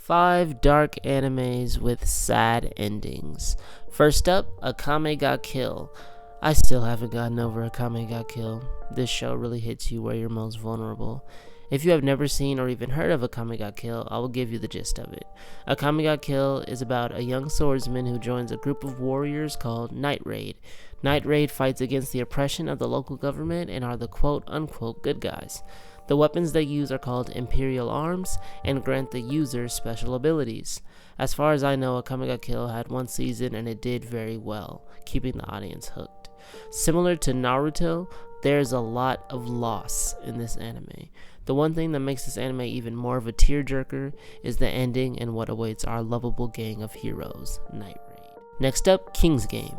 5 dark animes with sad endings. First up, Akame ga Kill. I still haven't gotten over Akame ga Kill. This show really hits you where you're most vulnerable. If you have never seen or even heard of Akame ga Kill, I will give you the gist of it. Akame ga Kill is about a young swordsman who joins a group of warriors called Night Raid. Night Raid fights against the oppression of the local government and are the quote-unquote good guys. The weapons they use are called Imperial Arms and grant the user special abilities. As far as I know, Akame ga Kill had 1 season and it did very well, keeping the audience hooked. Similar to Naruto, there's a lot of loss in this anime. The one thing that makes this anime even more of a tearjerker is the ending and what awaits our lovable gang of heroes, Night Raid. Next up, King's Game.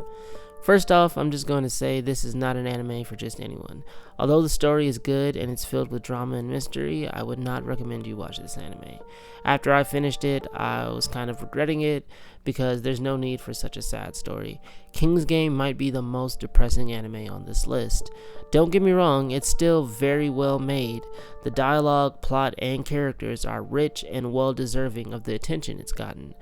First off, I'm just going to say this is not an anime for just anyone. Although the story is good and it's filled with drama and mystery, I would not recommend you watch this anime. After I finished it, I was kind of regretting it because there's no need for such a sad story. King's Game might be the most depressing anime on this list. Don't get me wrong, it's still very well made. The dialogue, plot, and characters are rich and well deserving of the attention it's gotten.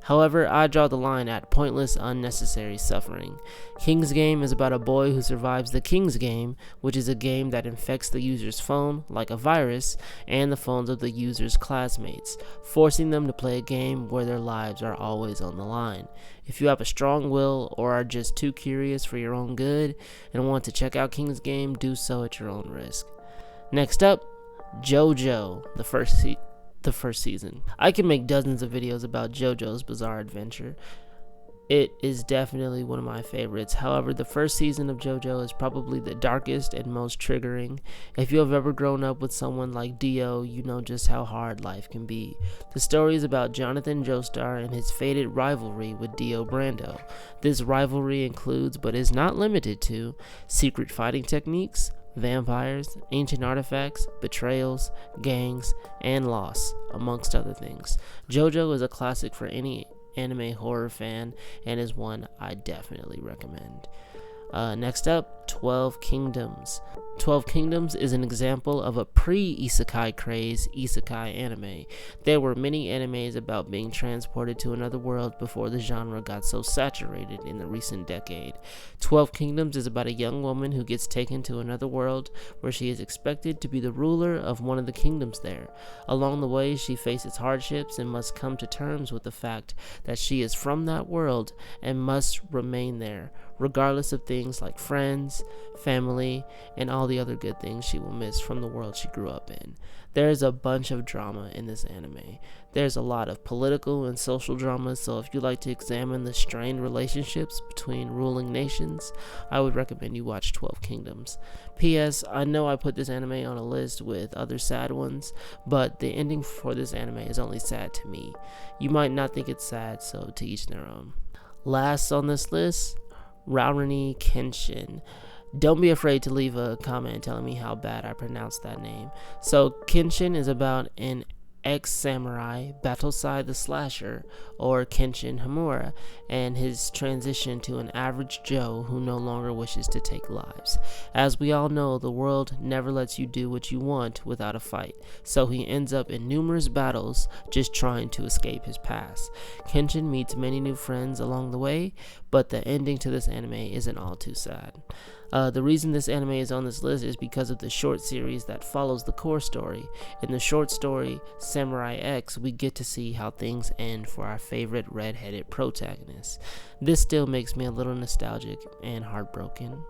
However, I draw the line at pointless, unnecessary suffering. King's Game is about a boy who survives the King's Game, which is a game that infects the user's phone, like a virus, and the phones of the user's classmates, forcing them to play a game where their lives are always on the line. If you have a strong will or are just too curious for your own good and want to check out King's Game, do so at your own risk. Next up, JoJo, the first season. I can make dozens of videos about JoJo's Bizarre Adventure. It is definitely one of my favorites. However, the first season of JoJo is probably the darkest and most triggering. If you have ever grown up with someone like Dio, you know just how hard life can be. The story is about Jonathan Joestar and his fated rivalry with Dio Brando. This rivalry includes, but is not limited to, secret fighting techniques, vampires, ancient artifacts, betrayals, gangs, and loss, amongst other things. JoJo is a classic for any anime horror fan and is one I definitely recommend. Next up, 12 Kingdoms. 12 Kingdoms is an example of a pre-isekai craze isekai anime. There were many animes about being transported to another world before the genre got so saturated in the recent decade. 12 Kingdoms is about a young woman who gets taken to another world where she is expected to be the ruler of one of the kingdoms there. Along the way, she faces hardships and must come to terms with the fact that she is from that world and must remain there, regardless of things like friends, family, and all the other good things she will miss from the world she grew up in. There's a bunch of drama in this anime. There's a lot of political and social drama, so if you like to examine the strained relationships between ruling nations, I would recommend you watch 12 Kingdoms. P.S. I know I put this anime on a list with other sad ones, but the ending for this anime is only sad to me. You might not think it's sad, so to each their own. Last on this list, Rurouni Kenshin. Don't be afraid to leave a comment telling me how bad I pronounced that name. So Kenshin is about an ex-samurai, Battleside the Slasher, or Kenshin Himura, and his transition to an average Joe who no longer wishes to take lives. As we all know, the world never lets you do what you want without a fight, so he ends up in numerous battles just trying to escape his past. Kenshin meets many new friends along the way, but the ending to this anime isn't all too sad. The reason this anime is on this list is because of the short series that follows the core story. In the short story, Samurai X, we get to see how things end for our favorite red-headed protagonist. This still makes me a little nostalgic and heartbroken.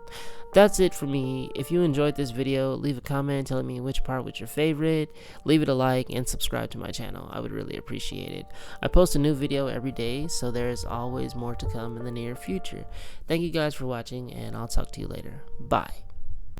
That's it for me. If you enjoyed this video, leave a comment telling me which part was your favorite, leave it a like, and subscribe to my channel. I would really appreciate it. I post a new video every day, so there is always more to come in the near future. Thank you guys for watching, and I'll talk to you later. Bye.